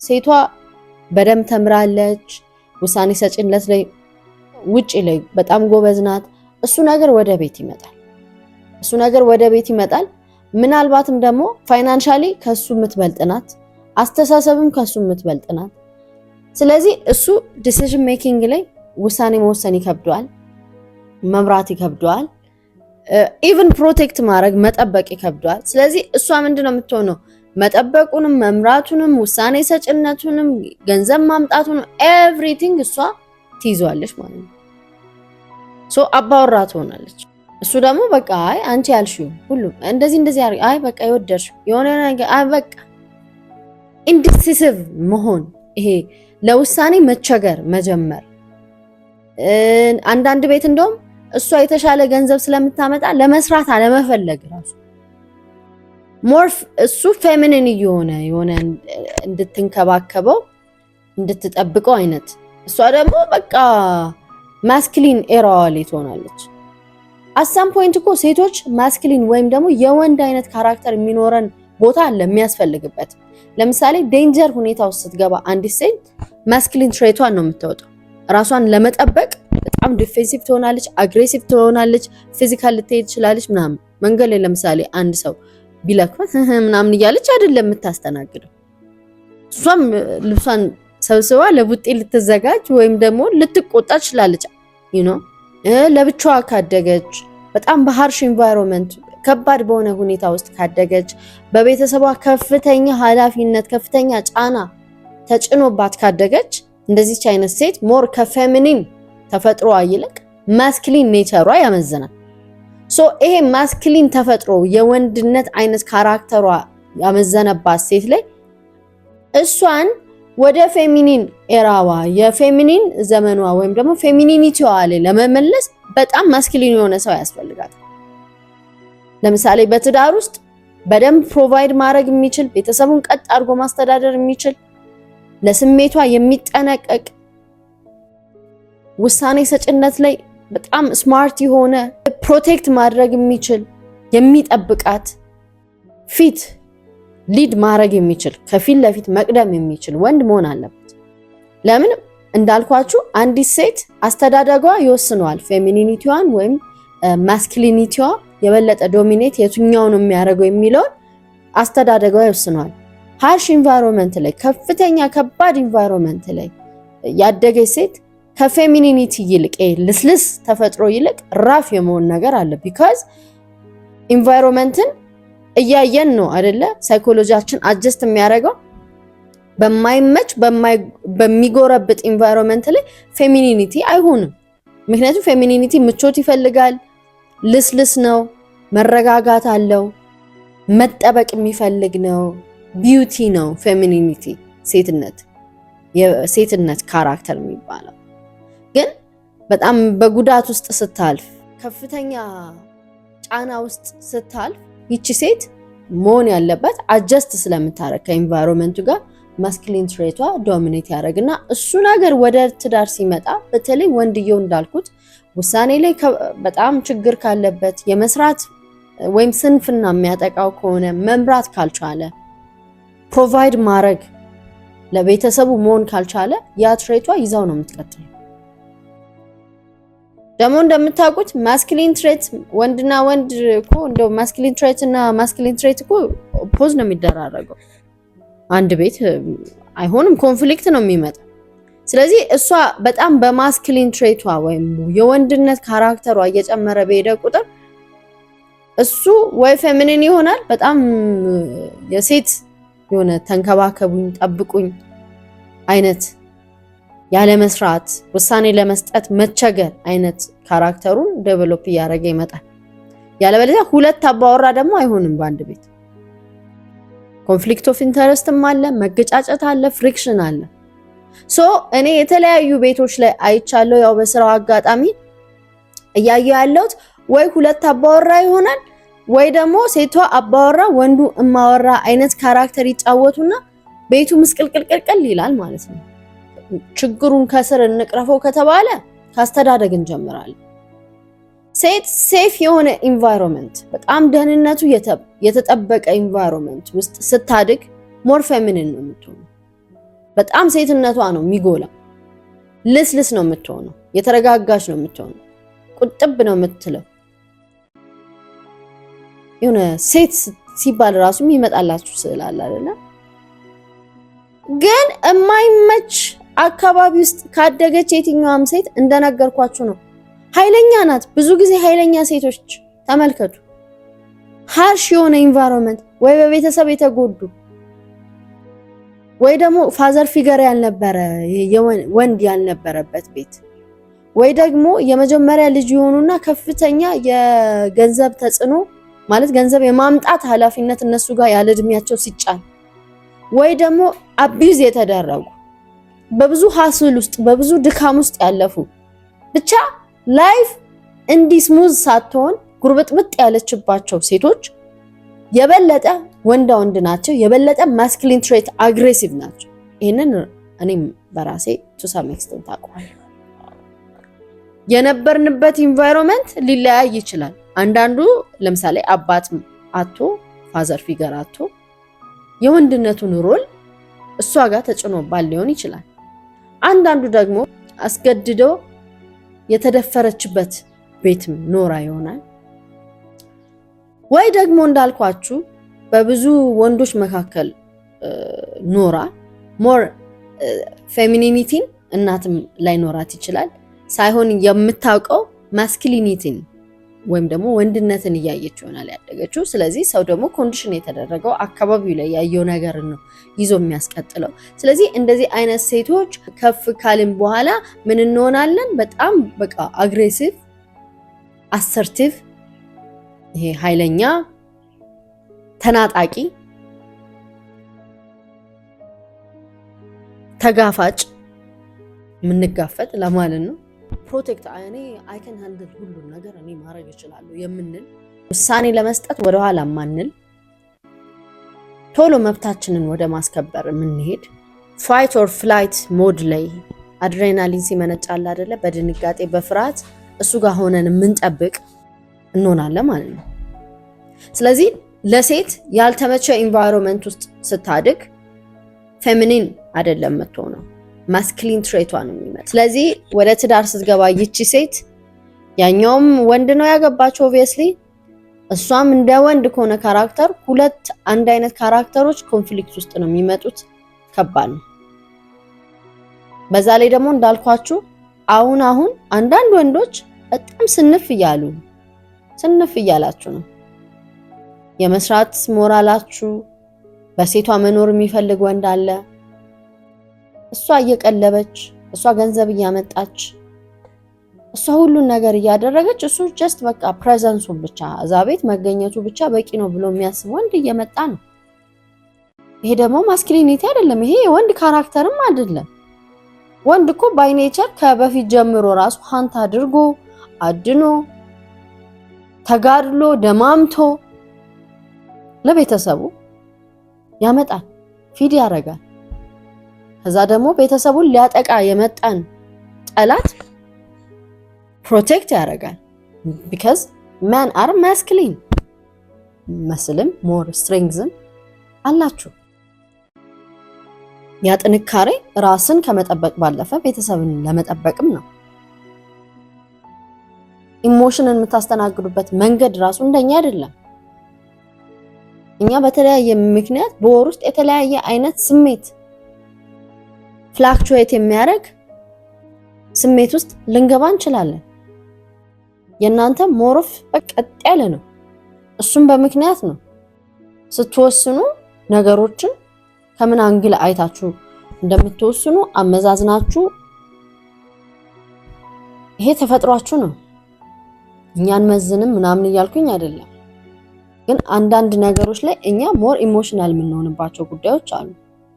ሴቷ በደም ተምራለች፣ ውሳኔ ሰጪነት ላይ ውጪ ላይ በጣም ጎበዝ ናት። እሱ ነገር ወደ ቤት ይመጣል። ምናልባትም ደግሞ ፋይናንሻሊ ከሱ የምትበልጥ ናት፣ አስተሳሰብም ከሱ የምትበልጥ ናት። ስለዚህ እሱ ዲሲዥን ሜኪንግ ላይ ውሳኔ መወሰን ይከብደዋል፣ መምራት ይከብደዋል፣ ኢቭን ፕሮቴክት ማድረግ መጠበቅ ይከብደዋል። ስለዚህ እሷ ምንድነው የምትሆነው? መጠበቁንም መምራቱንም ውሳኔ ሰጭነቱንም ገንዘብ ማምጣቱንም ኤቭሪቲንግ እሷ ትይዟለች ማለት ነው። ሶ አባወራ ትሆናለች። እሱ ደግሞ በቃ አይ አንቺ ያልሽው ሁሉ እንደዚህ አይ በቃ ይወደድሽ የሆነ ነገር አይ በቃ ኢንዲሲሲቭ መሆን፣ ይሄ ለውሳኔ መቸገር መጀመር። አንዳንድ ቤት እንደውም እሷ የተሻለ ገንዘብ ስለምታመጣ ለመስራት አለመፈለግ ራሱ ሞር እሱ ፌሚኒን የሆነ እንድትንከባከበው እንድትጠብቀው አይነት፣ እሷ ደግሞ በቃ ማስኩሊን ኤራዋ ላይ ትሆናለች። አሳም ፖይንት እኮ ሴቶች ማስኩሊን ወይም ደግሞ የወንድ አይነት ካራክተር የሚኖረን ቦታ አለ የሚያስፈልግበት። ለምሳሌ ዴንጀር ሁኔታ ውስጥ ስትገባ አንዲት ሴት ማስኩሊን ትሬቷን ነው የምታወጣው። ራሷን ለመጠበቅ በጣም ዲፌንሲቭ ትሆናለች፣ አግሬሲቭ ትሆናለች፣ ፊዚካል ልትሄድ ትችላለች ምናምን። መንገድ ላይ ለምሳሌ አንድ ሰው ቢለክፋት ምናምን እያለች አይደለም የምታስተናግደው። እሷም ልብሷን ሰብስባ ለቡጤ ልትዘጋጅ ወይም ደግሞ ልትቆጣ ትችላለች። ለብቻዋ ካደገች፣ በጣም በሃርሽ ኢንቫይሮንመንት ከባድ በሆነ ሁኔታ ውስጥ ካደገች፣ በቤተሰቧ ከፍተኛ ኃላፊነት ከፍተኛ ጫና ተጭኖባት ካደገች፣ እንደዚህች አይነት ሴት ሞር ከፌሚኒን ተፈጥሮዋ ይልቅ ማስኩሊን ኔቸሯ ያመዝናል። ሶ ይሄ ማስኩሊን ተፈጥሮ የወንድነት አይነት ካራክተሯ ያመዘነባት ሴት ላይ እሷን ወደ ፌሚኒን ኤራዋ የፌሚኒን ዘመኗ ወይም ደግሞ ፌሚኒኒቲዋ ላይ ለመመለስ በጣም ማስኩሊን የሆነ ሰው ያስፈልጋል። ለምሳሌ በትዳር ውስጥ በደንብ ፕሮቫይድ ማድረግ የሚችል፣ ቤተሰቡን ቀጥ አድርጎ ማስተዳደር የሚችል፣ ለስሜቷ የሚጠነቀቅ፣ ውሳኔ ሰጭነት ላይ በጣም ስማርት የሆነ፣ ፕሮቴክት ማድረግ የሚችል፣ የሚጠብቃት፣ ፊት ሊድ ማድረግ የሚችል፣ ከፊት ለፊት መቅደም የሚችል ወንድ መሆን አለበት። ለምን እንዳልኳችሁ አንዲት ሴት አስተዳደጓ ይወስነዋል። ፌሚኒኒቲዋን ወይም ማስኩሊኒቲዋ የበለጠ ዶሚኔት የትኛው ነው የሚያደርገው የሚለውን አስተዳደጓ ይወስነዋል። ሃርሽ ኢንቫይሮንመንት ላይ ከፍተኛ ከባድ ኢንቫይሮንመንት ላይ ያደገች ሴት ከፌሚኒኒቲ ይልቅ ልስልስ ተፈጥሮ ይልቅ ራፍ የመሆን ነገር አለ። ቢካዝ ኢንቫይሮንመንትን እያየን ነው አይደለ? ሳይኮሎጂያችን አጀስት የሚያደርገው በማይመች በሚጎረብጥ ኢንቫይሮንመንት ላይ ፌሚኒኒቲ አይሆንም። ምክንያቱም ፌሚኒኒቲ ምቾት ይፈልጋል፣ ልስልስ ነው፣ መረጋጋት አለው፣ መጠበቅ የሚፈልግ ነው፣ ቢዩቲ ነው። ፌሚኒኒቲ የሴትነት ካራክተር የሚባለው ግን በጣም በጉዳት ውስጥ ስታልፍ፣ ከፍተኛ ጫና ውስጥ ስታልፍ ይቺ ሴት መሆን ያለበት አጀስት ስለምታረግ ከኢንቫይሮንመንቱ ጋር ማስኩሊን ትሬቷ ዶሚኔት ያደርግና እሱ ነገር ወደ ትዳር ሲመጣ በተለይ ወንድየው እንዳልኩት ውሳኔ ላይ በጣም ችግር ካለበት፣ የመስራት ወይም ስንፍና የሚያጠቃው ከሆነ፣ መምራት ካልቻለ፣ ፕሮቫይድ ማድረግ ለቤተሰቡ መሆን ካልቻለ ያ ትሬቷ ይዛው ነው የምትቀጥለው። ደግሞ እንደምታውቁት ማስኩሊን ትሬት ወንድና ወንድ እኮ እንደው ማስኩሊን ትሬት እና ማስኩሊን ትሬት እኮ ኦፖዝ ነው የሚደራረገው። አንድ ቤት አይሆንም፣ ኮንፍሊክት ነው የሚመጣው። ስለዚህ እሷ በጣም በማስኩሊን ትሬቷ ወይም የወንድነት ካራክተሯ እየጨመረ በሄደ ቁጥር እሱ ወይ ፌሚኒን ይሆናል፣ በጣም የሴት የሆነ ተንከባከቡኝ ጠብቁኝ አይነት ያለ መስራት ውሳኔ ለመስጠት መቸገር አይነት ካራክተሩን ዴቨሎፕ እያደረገ ይመጣል። ያለበለዚያ ሁለት አባወራ ደግሞ አይሆንም በአንድ ቤት። ኮንፍሊክት ኦፍ ኢንተረስትም አለ፣ መገጫጨት አለ፣ ፍሪክሽን አለ። ሶ እኔ የተለያዩ ቤቶች ላይ አይቻለሁ። ያው በስራው አጋጣሚ እያየሁ ያለሁት ወይ ሁለት አባወራ ይሆናል ወይ ደግሞ ሴቷ አባወራ ወንዱ እማወራ አይነት ካራክተር ይጫወቱና ቤቱ ምስቅልቅልቅል ይላል ማለት ነው። ችግሩን ከስር እንቅረፈው ከተባለ ካስተዳደግ እንጀምራለን። ሴት ሴፍ የሆነ ኢንቫይሮንመንት በጣም ደህንነቱ የተጠበቀ ኢንቫይሮንመንት ውስጥ ስታድግ ሞር ፌሚኒን ነው የምትሆነው። በጣም ሴትነቷ ነው የሚጎላው። ልስልስ ነው የምትሆነው፣ የተረጋጋች ነው የምትሆነው፣ ቁጥብ ነው የምትለው። የሆነ ሴት ሲባል ራሱ የሚመጣላችሁ ስዕል አለ አይደለ? ግን የማይመች አካባቢ ውስጥ ካደገች የትኛዋም ሴት እንደነገርኳችሁ ነው ኃይለኛ ናት። ብዙ ጊዜ ኃይለኛ ሴቶች ተመልከቱ፣ ሃርሽ የሆነ ኢንቫይሮንመንት ወይ በቤተሰብ የተጎዱ ወይ ደግሞ ፋዘር ፊገር ያልነበረ ወንድ ያልነበረበት ቤት ወይ ደግሞ የመጀመሪያ ልጅ የሆኑና ከፍተኛ የገንዘብ ተጽዕኖ ማለት ገንዘብ የማምጣት ኃላፊነት እነሱ ጋር ያለ እድሜያቸው ሲጫን ወይ ደግሞ አቢዩዝ የተደረጉ በብዙ ሀስል ውስጥ በብዙ ድካም ውስጥ ያለፉ ብቻ ላይፍ እንዲህ ስሙዝ ሳትሆን ጉርብጥብጥ ያለችባቸው ሴቶች የበለጠ ወንዳ ወንድ ናቸው፣ የበለጠ ማስኩሊን ትሬት አግሬሲቭ ናቸው። ይሄንን እኔም በራሴ ቱ ሳም ኤክስቴንት አውቃለሁ። የነበርንበት ኢንቫይሮንመንት ሊለያይ ይችላል። አንዳንዱ ለምሳሌ አባት አቶ ፋዘር ፊገር አቶ የወንድነቱን ሮል እሷ ጋር ተጭኖባል ሊሆን ይችላል። አንዳንዱ ደግሞ አስገድዶ የተደፈረችበት ቤትም ኖራ ይሆናል። ወይ ደግሞ እንዳልኳችሁ በብዙ ወንዶች መካከል ኖራ ሞር ፌሚኒኒቲን እናትም ላይ ኖራት ይችላል ሳይሆን የምታውቀው ማስኩሊኒቲን ወይም ደግሞ ወንድነትን እያየች ይሆናል ያደገችው። ስለዚህ ሰው ደግሞ ኮንዲሽን የተደረገው አካባቢው ላይ ያየው ነገር ነው ይዞ የሚያስቀጥለው። ስለዚህ እንደዚህ አይነት ሴቶች ከፍ ካልን በኋላ ምን እንሆናለን? በጣም በቃ አግሬሲቭ፣ አሰርቲቭ፣ ይሄ ኃይለኛ፣ ተናጣቂ፣ ተጋፋጭ፣ የምንጋፈጥ ለማለት ነው። ፕሮቴክት እኔ አይ ካን ሃንድል ሁሉን ነገር እኔ ማድረግ እችላለሁ የምንል ውሳኔ ለመስጠት ወደኋላ ማንል ቶሎ መብታችንን ወደ ማስከበር የምንሄድ ፋይት ኦር ፍላይት ሞድ ላይ አድሬናሊን ሲመነጫል አይደለ? በድንጋጤ በፍርሃት እሱ ጋር ሆነን የምንጠብቅ እንሆናለን ማለት ነው። ስለዚህ ለሴት ያልተመቸ ኢንቫይሮንመንት ውስጥ ስታድግ ፌሚኒን አይደለም የምትሆነው፣ ማስኩሊን ትሬቷ ነው የሚመጣ። ስለዚህ ወደ ትዳር ስትገባ ይቺ ሴት ያኛውም ወንድ ነው ያገባቸው ኦብቪየስሊ፣ እሷም እንደ ወንድ ከሆነ ካራክተር ሁለት አንድ አይነት ካራክተሮች ኮንፍሊክት ውስጥ ነው የሚመጡት። ከባድ ነው። በዛ ላይ ደግሞ እንዳልኳችሁ አሁን አንዳንድ ወንዶች በጣም ስንፍ እያላችሁ ነው። የመስራት ሞራላችሁ በሴቷ መኖር የሚፈልግ ወንድ አለ። እሷ እየቀለበች እሷ ገንዘብ እያመጣች እሷ ሁሉን ነገር እያደረገች እሱ ጀስት በቃ ፕሬዘንሱን ብቻ እዛ ቤት መገኘቱ ብቻ በቂ ነው ብሎ የሚያስብ ወንድ እየመጣ ነው። ይሄ ደግሞ ማስኩሊኒቲ አይደለም። ይሄ የወንድ ካራክተርም አይደለም። ወንድ እኮ ባይ ኔቸር ከበፊት ጀምሮ ራሱ ሃንት አድርጎ አድኖ ተጋድሎ ደማምቶ ለቤተሰቡ ያመጣል፣ ፊድ ያደርጋል። ከዛ ደግሞ ቤተሰቡን ሊያጠቃ የመጣን ጠላት ፕሮቴክት ያደርጋል። ቢካዝ ማን አር ማስኩሊን መስልም ሞር ስትሬንግዝም አላችሁ። ያ ጥንካሬ ራስን ከመጠበቅ ባለፈ ቤተሰብን ለመጠበቅም ነው። ኢሞሽንን የምታስተናግዱበት መንገድ ራሱ እንደኛ አይደለም። እኛ በተለያየ ምክንያት በወር ውስጥ የተለያየ አይነት ስሜት ፍላክቹዌት የሚያደርግ ስሜት ውስጥ ልንገባ እንችላለን። የእናንተ ሞሮፍ በቀጥ ያለ ነው። እሱም በምክንያት ነው። ስትወስኑ ነገሮችን ከምን አንግል አይታችሁ እንደምትወስኑ አመዛዝናችሁ፣ ይሄ ተፈጥሯችሁ ነው። እኛን መዝንም ምናምን እያልኩኝ አይደለም፣ ግን አንዳንድ ነገሮች ላይ እኛ ሞር ኢሞሽናል የምንሆንባቸው ጉዳዮች አሉ።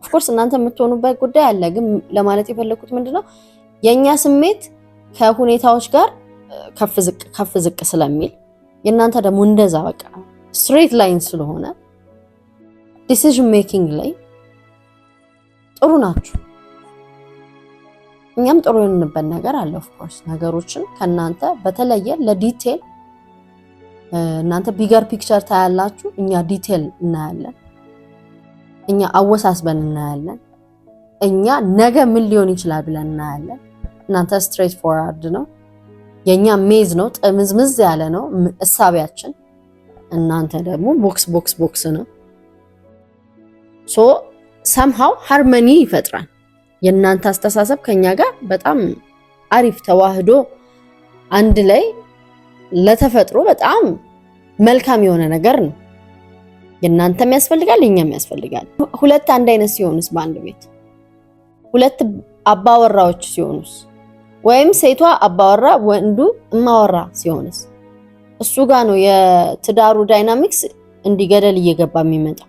ኦፍኮርስ እናንተ የምትሆኑበት ጉዳይ አለ፣ ግን ለማለት የፈለኩት ምንድነው የኛ ስሜት ከሁኔታዎች ጋር ከፍ ዝቅ ስለሚል የእናንተ ደግሞ እንደዛ በቃ ስትሬት ላይን ስለሆነ ዲሲዥን ሜኪንግ ላይ ጥሩ ናችሁ። እኛም ጥሩ የሆንበት ነገር አለ። ኦፍኮርስ ነገሮችን ከናንተ በተለየ ለዲቴል እናንተ ቢገር ፒክቸር ታያላችሁ፣ እኛ ዲቴል እናያለን። እኛ አወሳስበን እናያለን። እኛ ነገ ምን ሊሆን ይችላል ብለን እናያለን። እናንተ ስትሬት ፎርዋርድ ነው፣ የኛ ሜዝ ነው፣ ጥምዝምዝ ያለ ነው እሳቢያችን። እናንተ ደግሞ ቦክስ ነው። ሶ somehow ሃርመኒ ይፈጥራል። የእናንተ አስተሳሰብ ከኛ ጋር በጣም አሪፍ ተዋህዶ አንድ ላይ ለተፈጥሮ በጣም መልካም የሆነ ነገር ነው። የእናንተም ያስፈልጋል የኛም ያስፈልጋል። ሁለት አንድ አይነት ሲሆኑስ በአንድ ቤት ሁለት አባወራዎች ሲሆኑስ ወይም ሴቷ አባወራ ወንዱ እማወራ ሲሆንስ እሱ ጋር ነው የትዳሩ ዳይናሚክስ እንዲገደል እየገባ የሚመጣው።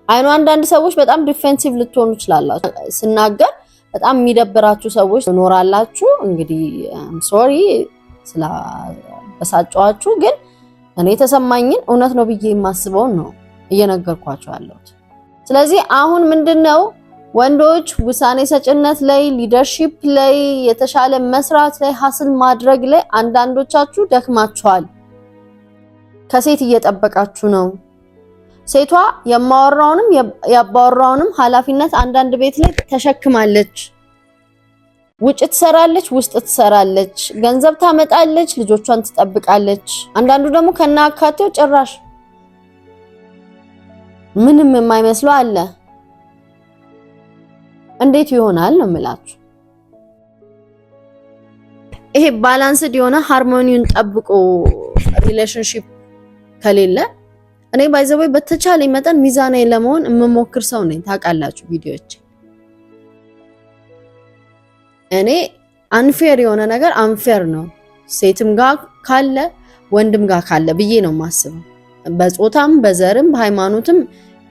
አይኑ አንዳንድ ሰዎች በጣም ዲፌንሲቭ ልትሆኑ ይችላላችሁ። ስናገር በጣም የሚደብራችሁ ሰዎች ኖራላችሁ። እንግዲህ ሶሪ ስለበሳጫችሁ፣ ግን እኔ ተሰማኝን እውነት ነው ብዬ የማስበውን ነው እየነገርኳችሁ ያለሁት። ስለዚህ አሁን ምንድነው ወንዶች ውሳኔ ሰጭነት ላይ፣ ሊደርሺፕ ላይ፣ የተሻለ መስራት ላይ፣ ሀስል ማድረግ ላይ አንዳንዶቻችሁ ደክማችኋል። ከሴት እየጠበቃችሁ ነው። ሴቷ የማወራውንም ያባወራውንም ኃላፊነት አንዳንድ ቤት ላይ ተሸክማለች። ውጭ ትሰራለች፣ ውስጥ ትሰራለች፣ ገንዘብ ታመጣለች፣ ልጆቿን ትጠብቃለች። አንዳንዱ ደግሞ ከናካቴው ጭራሽ ምንም የማይመስለው አለ። እንዴት ይሆናል ነው የምላችሁ። ይሄ ባላንስድ የሆነ ሃርሞኒውን ጠብቆ ሪሌሽንሺፕ ከሌለ እኔ ባይዘው በተቻለኝ መጠን ሚዛናዊ ለመሆን የምሞክር ሰው ነኝ። ታውቃላችሁ ቪዲዮዎች እኔ አንፌር የሆነ ነገር አንፌር ነው ሴትም ጋር ካለ ወንድም ጋር ካለ ብዬ ነው የማስበው። በጾታም በዘርም በሃይማኖትም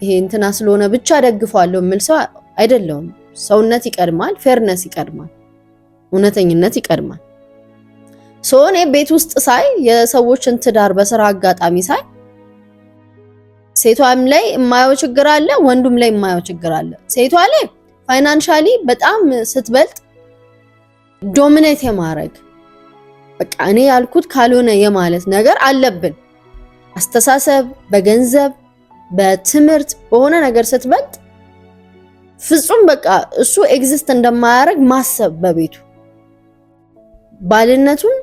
ይሄ እንትና ስለሆነ ብቻ ደግፈዋለሁ የምል ሰው አይደለሁም። ሰውነት ይቀድማል፣ ፌርነስ ይቀድማል፣ እውነተኝነት ይቀድማል። እኔ ቤት ውስጥ ሳይ የሰዎችን ትዳር በስራ አጋጣሚ ሳይ ሴቷም ላይ የማየው ችግር አለ፣ ወንዱም ላይ የማየው ችግር አለ። ሴቷ ላይ ፋይናንሻሊ በጣም ስትበልጥ ዶሚኔት የማድረግ በቃ እኔ ያልኩት ካልሆነ የማለት ነገር አለብን። አስተሳሰብ፣ በገንዘብ፣ በትምህርት በሆነ ነገር ስትበልጥ ፍጹም በቃ እሱ ኤግዚስት እንደማያደርግ ማሰብ በቤቱ ባልነቱን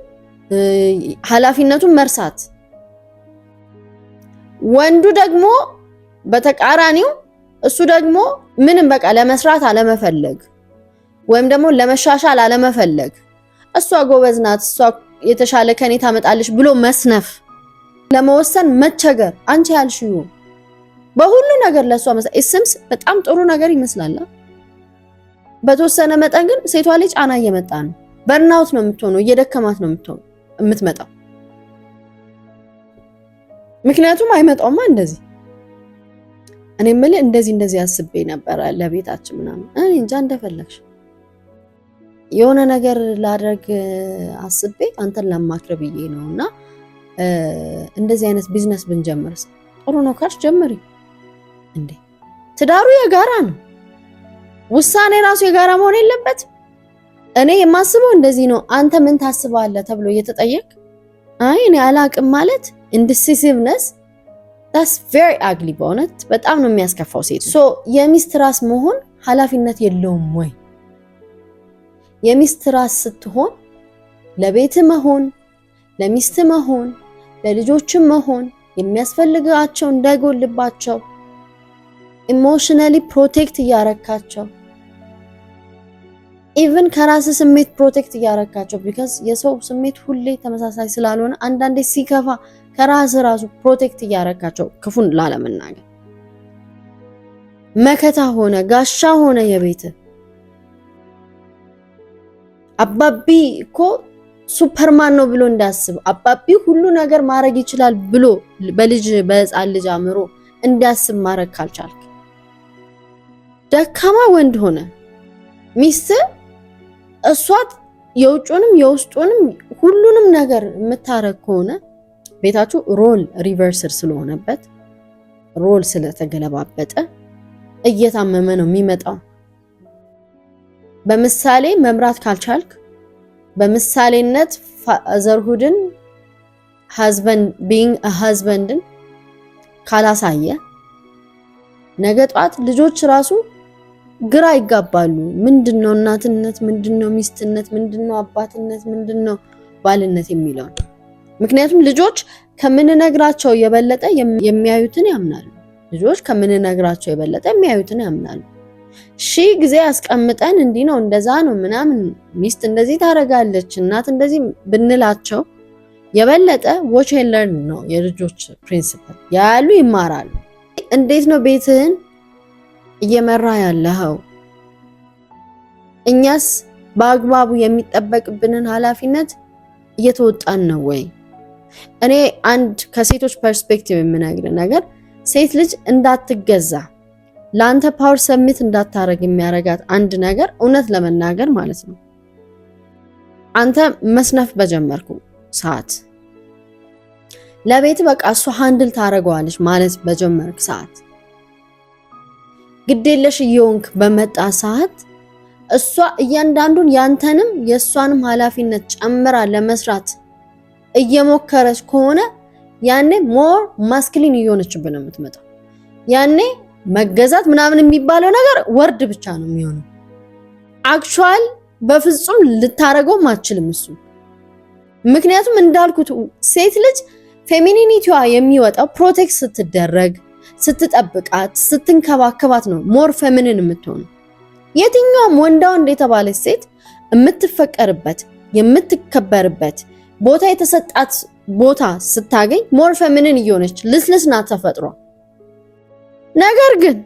ኃላፊነቱን መርሳት። ወንዱ ደግሞ በተቃራኒው እሱ ደግሞ ምንም በቃ ለመስራት አለመፈለግ ወይም ደግሞ ለመሻሻል አለመፈለግ፣ እሷ ጎበዝ ናት፣ እሷ የተሻለ ከኔ ታመጣለች ብሎ መስነፍ፣ ለመወሰን መቸገር። አንቺ ያልሽው በሁሉ ነገር ለሷ እስምስ በጣም ጥሩ ነገር ይመስላል። በተወሰነ መጠን ግን ሴቷ ላይ ጫና እየመጣ ነው። በርናውት ነው የምትሆነው፣ እየደከማት ነው የምትመጣው። ምክንያቱም አይመጣውማ እንደዚህ እኔ የምልህ እንደዚህ አስቤ ነበር ለቤታችን ምናምን እኔ እንጃ እንደፈለግሽ የሆነ ነገር ላደርግ አስቤ አንተን ለማክረብ ብዬ ነውና እንደዚህ አይነት ቢዝነስ ብንጀምርስ ጥሩ ነው ካልሽ ጀምሪ። እንዴ ትዳሩ የጋራ ነው። ውሳኔ ራሱ የጋራ መሆን የለበት። እኔ የማስበው እንደዚህ ነው። አንተ ምን ታስባለህ ተብሎ እየተጠየቅ አይ እኔ አላቅም ማለት ኢንዲሲሲቭነስ that's very ugly በእውነት በጣም ነው የሚያስከፋው ሴት። የሚስት ራስ መሆን ኃላፊነት የለውም ወይ? የሚስት ራስ ስትሆን ለቤት መሆን፣ ለሚስት መሆን፣ ለልጆች መሆን፣ የሚያስፈልጋቸው እንዳይጎልባቸው ኢሞሽናሊ ፕሮቴክት እያረካቸው ኢቭን ከራስ ስሜት ፕሮቴክት እያረካቸው because የሰው ስሜት ሁሌ ተመሳሳይ ስላልሆነ አንዳንዴ ሲከፋ ከራስ ራሱ ፕሮቴክት እያረካቸው ክፉን ላለመናገር መከታ ሆነ ጋሻ ሆነ የቤት አባቢ እኮ ሱፐርማን ነው ብሎ እንዳስብ አባቢ ሁሉ ነገር ማድረግ ይችላል ብሎ በህፃን ልጅ አምሮ እንዳስብ ማድረግ ካልቻልክ ደካማ ወንድ ሆነ ሚስት እሷት የውጭውንም የውስጡንም ሁሉንም ነገር የምታረግ ከሆነ ቤታችሁ ሮል ሪቨርሰር ስለሆነበት ሮል ስለተገለባበጠ እየታመመ ነው የሚመጣው። በምሳሌ መምራት ካልቻልክ በምሳሌነት ፋዘርሁድን husband being a husbandን ካላሳየ ነገ ጧት ልጆች ራሱ ግራ ይጋባሉ። ምንድነው እናትነት፣ ምንድነው ሚስትነት፣ ምንድነው አባትነት፣ ምንድነው ባልነት የሚለው። ምክንያቱም ልጆች ከምንነግራቸው የበለጠ የሚያዩትን ያምናሉ። ልጆች ከምንነግራቸው የበለጠ የሚያዩትን ያምናሉ። ጊዜ አስቀምጠን እንዲህ ነው እንደዛ ነው ምናምን ሚስት እንደዚህ ታረጋለች እናት እንደዚህ ብንላቸው የበለጠ watch and learn ነው የልጆች ፕሪንሲፕል። ያሉ ይማራሉ። እንዴት ነው ቤትህን እየመራ ያለኸው? እኛስ በአግባቡ የሚጠበቅብንን ኃላፊነት እየተወጣን ነው ወይ? እኔ አንድ ከሴቶች ፐርስፔክቲቭ የምነግር ነገር ሴት ልጅ እንዳትገዛ ላንተ ፓወር ሰሚት እንዳታረግ የሚያረጋት አንድ ነገር እውነት ለመናገር ማለት ነው አንተ መስነፍ በጀመርኩ ሰዓት ለቤት በቃ እሱ ሃንድል ታረጋዋለች ማለት በጀመርክ ሰዓት ግዴለሽ እየሆንክ በመጣ ሰዓት እሷ እያንዳንዱን ያንተንም የሷንም ኃላፊነት ጨምራ ለመስራት እየሞከረች ከሆነ ያኔ ሞር ማስኩሊን እየሆነችብህ ነው የምትመጣው። ያኔ መገዛት ምናምን የሚባለው ነገር ወርድ ብቻ ነው የሚሆነው። አክቹዋል በፍጹም ልታረገው ማችልም እሱ። ምክንያቱም እንዳልኩት ሴት ልጅ ፌሚኒኒቲዋ የሚወጣው ፕሮቴክት ስትደረግ፣ ስትጠብቃት፣ ስትንከባከባት ነው ሞር ፌሚኒን የምትሆነው። የትኛውም ወንድ የተባለች ሴት የምትፈቀርበት የምትከበርበት ቦታ የተሰጣት ቦታ ስታገኝ ሞር ፌሚኒን እየሆነች ልስልስ ናት ተፈጥሮ። ነገር ግን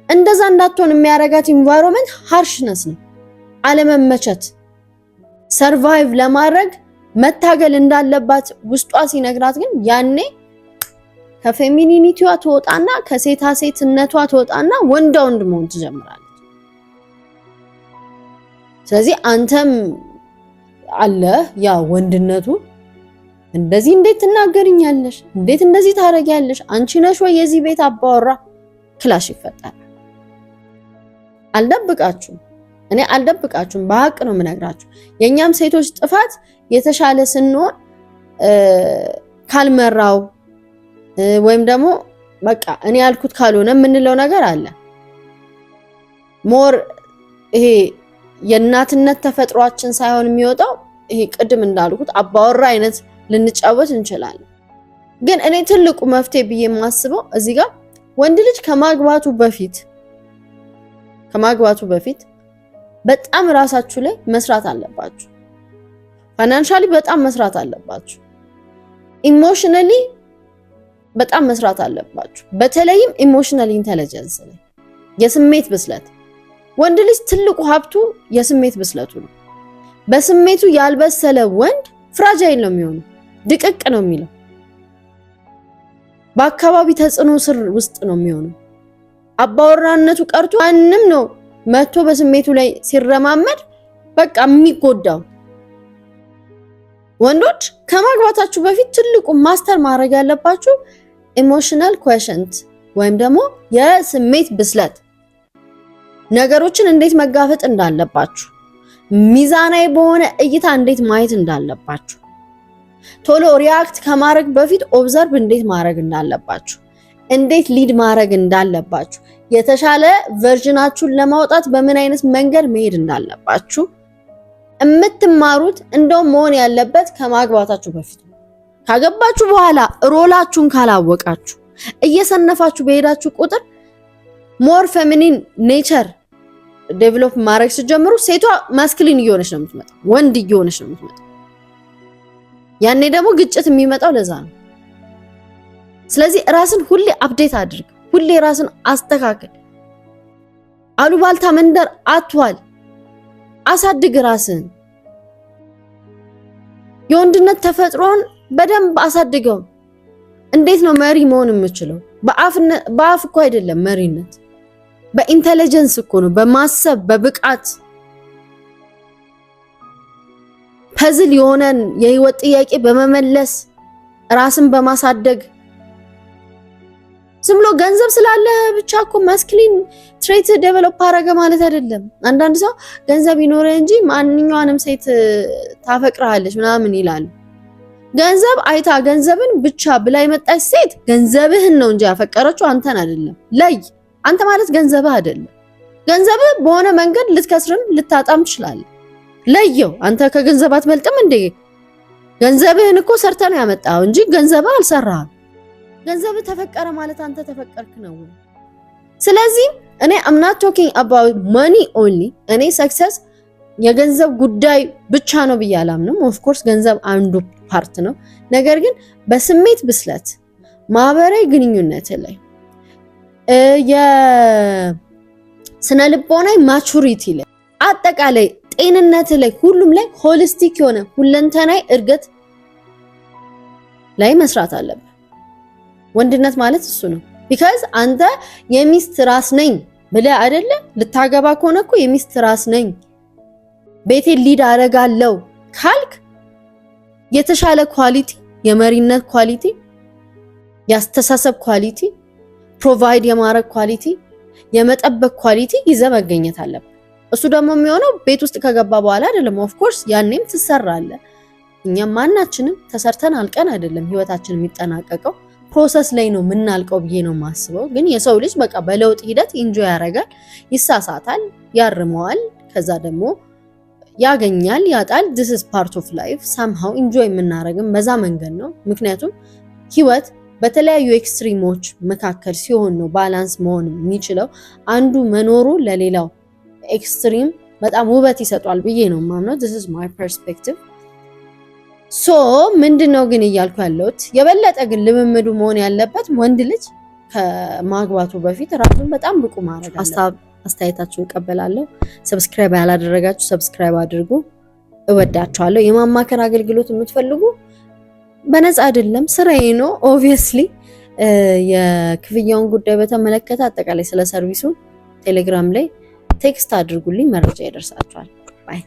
እንደዛ እንዳትሆን የሚያረጋት ኢንቫይሮንመንት ሃርሽነስ ነው፣ አለመመቸት፣ ሰርቫይቭ ለማድረግ መታገል እንዳለባት ውስጧ ሲነግራት ግን ያኔ ከፌሚኒኒቲዋ ትወጣና ከሴታ ሴትነቷ ትወጣና ወንድ መሆን ትጀምራለች። ስለዚህ አንተም አለ ያ ወንድነቱ እንደዚህ እንዴት ትናገርኛለሽ? እንዴት እንደዚህ ታረጊያለሽ? አንቺ ነሽ ወይ የዚህ ቤት አባወራ? ክላሽ ይፈጠራል። አልደብቃችሁም፣ እኔ አልደብቃችሁም፣ በሀቅ ነው የምነግራችሁ። የኛም ሴቶች ጥፋት የተሻለ ስንሆን ካልመራው ወይም ደግሞ በቃ እኔ ያልኩት ካልሆነ የምንለው ነገር አለ። ሞር ይሄ የእናትነት ተፈጥሯችን ሳይሆን የሚወጣው ይሄ ቅድም እንዳልኩት አባወራ አይነት ልንጫወት እንችላለን። ግን እኔ ትልቁ መፍትሄ ብዬ የማስበው እዚህ ጋር ወንድ ልጅ ከማግባቱ በፊት በጣም ራሳችሁ ላይ መስራት አለባችሁ። ፋይናንሻሊ በጣም መስራት አለባችሁ። ኢሞሽናሊ በጣም መስራት አለባችሁ። በተለይም ኢሞሽናል ኢንተለጀንስ ላይ የስሜት ብስለት። ወንድ ልጅ ትልቁ ሀብቱ የስሜት ብስለቱ ነው። በስሜቱ ያልበሰለ ወንድ ፍራጃይል ነው የሚሆነው፣ ድቅቅ ነው የሚለው፣ በአካባቢ ተጽዕኖ ስር ውስጥ ነው የሚሆነው። አባወራነቱ ቀርቶ ማንም ነው መጥቶ በስሜቱ ላይ ሲረማመድ በቃ የሚጎዳው። ወንዶች ከማግባታችሁ በፊት ትልቁ ማስተር ማድረግ ያለባችሁ ኢሞሽናል ኮሸንት ወይም ደግሞ የስሜት ብስለት፣ ነገሮችን እንዴት መጋፈጥ እንዳለባችሁ፣ ሚዛናዊ በሆነ እይታ እንዴት ማየት እንዳለባችሁ፣ ቶሎ ሪአክት ከማድረግ በፊት ኦብዘርቭ እንዴት ማድረግ እንዳለባችሁ፣ እንዴት ሊድ ማድረግ እንዳለባችሁ፣ የተሻለ ቨርዥናችሁን ለማውጣት በምን አይነት መንገድ መሄድ እንዳለባችሁ የምትማሩት እንደው መሆን ያለበት ከማግባታችሁ በፊት ነው። ካገባችሁ በኋላ ሮላችሁን ካላወቃችሁ እየሰነፋችሁ በሄዳችሁ ቁጥር ሞር ፌሚኒን ኔቸር ዴቨሎፕ ማድረግ ሲጀምሩ ሴቷ ማስኩሊን እየሆነች ነው የምትመጣው፣ ወንድ እየሆነች ነው የምትመጣው። ያኔ ደግሞ ግጭት የሚመጣው ለዛ ነው። ስለዚህ ራስን ሁሌ አፕዴት አድርግ፣ ሁሌ ራስን አስተካክል። አሉባልታ መንደር አትዋል፣ አሳድግ ራስን። የወንድነት ተፈጥሮን በደንብ አሳድገው። እንዴት ነው መሪ መሆን የምችለው? በአፍ እኮ አይደለም መሪነት፣ በኢንተለጀንስ እኮ ነው፣ በማሰብ በብቃት ፐዝል የሆነን የህይወት ጥያቄ በመመለስ ራስን በማሳደግ። ዝም ብሎ ገንዘብ ስላለ ብቻ እኮ ማስኩሊን ትሬት ዴቨሎፕ አደረገ ማለት አይደለም። አንዳንድ ሰው ገንዘብ ይኖረ እንጂ ማንኛውንም ሴት ታፈቅራለች ምናምን ይላል። ገንዘብ አይታ ገንዘብን ብቻ ብላ የመጣች ሴት ገንዘብህን ነው እንጂ ያፈቀረችው አንተን አይደለም። አንተ ማለት ገንዘብህ አይደለም። ገንዘብ በሆነ መንገድ ልትከስርም ልታጣም ትችላለህ። ለየው። አንተ ከገንዘብ አትበልጥም እንዴ? ገንዘብህን እኮ ሰርተህ ነው ያመጣው እንጂ ገንዘብህ አልሰራህም። ገንዘብህ ተፈቀረ ማለት አንተ ተፈቀርክ ነው። ስለዚህ እኔ I'm not talking about money only። እኔ ሰክሰስ የገንዘብ ጉዳይ ብቻ ነው ብዬ አላምንም። ኦፍ ኮርስ ገንዘብ አንዱ ፓርት ነው። ነገር ግን በስሜት ብስለት፣ ማህበራዊ ግንኙነት ላይ የስነ ልቦናዊ ማቹሪቲ ላይ አጠቃላይ ጤንነት ላይ ሁሉም ላይ ሆሊስቲክ የሆነ ሁለንተናዊ እድገት ላይ መስራት አለብን። ወንድነት ማለት እሱ ነው። ቢካዝ አንተ የሚስት ራስ ነኝ ብለህ አይደለ ልታገባ ከሆነ እኮ የሚስት ራስ ነኝ ቤቴን ሊድ አደርጋለሁ ካልክ የተሻለ ኳሊቲ፣ የመሪነት ኳሊቲ፣ ያስተሳሰብ ኳሊቲ፣ ፕሮቫይድ የማድረግ ኳሊቲ፣ የመጠበቅ ኳሊቲ ይዘህ መገኘት አለብህ። እሱ ደግሞ የሚሆነው ቤት ውስጥ ከገባ በኋላ አይደለም። ኦፍ ኮርስ ያኔም ትሰራለህ። እኛም ማናችንም ተሰርተን አልቀን አይደለም ህይወታችን የሚጠናቀቀው፣ ፕሮሰስ ላይ ነው የምናልቀው ብዬ ነው የማስበው። ግን የሰው ልጅ በቃ በለውጥ ሂደት ኢንጆይ ያደርጋል፣ ይሳሳታል፣ ያርመዋል፣ ከዛ ደግሞ ያገኛል፣ ያጣል። this is part of life somehow enjoy የምናደርግም በዛ መንገድ ነው። ምክንያቱም ህይወት በተለያዩ ኤክስትሪሞች መካከል ሲሆን ነው ባላንስ መሆን የሚችለው። አንዱ መኖሩ ለሌላው ኤክስትሪም በጣም ውበት ይሰጧል ብዬ ነው የማምነው። this is my perspective። ሶ ምንድነው ግን እያልኩ ያለሁት የበለጠ ግን ልምምዱ መሆን ያለበት ወንድ ልጅ ከማግባቱ በፊት ራሱን በጣም ብቁ ማድረግ አለበት። አስተያየታችሁን እቀበላለሁ። ሰብስክራይብ ያላደረጋችሁ ሰብስክራይብ አድርጉ። እወዳችኋለሁ። የማማከር አገልግሎት የምትፈልጉ በነፃ አይደለም፣ ስራዬ ነው። ኦብቪየስሊ የክፍያውን ጉዳይ በተመለከተ አጠቃላይ ስለ ሰርቪሱ ቴሌግራም ላይ ቴክስት አድርጉልኝ፣ መረጃ ይደርሳችኋል። ባይ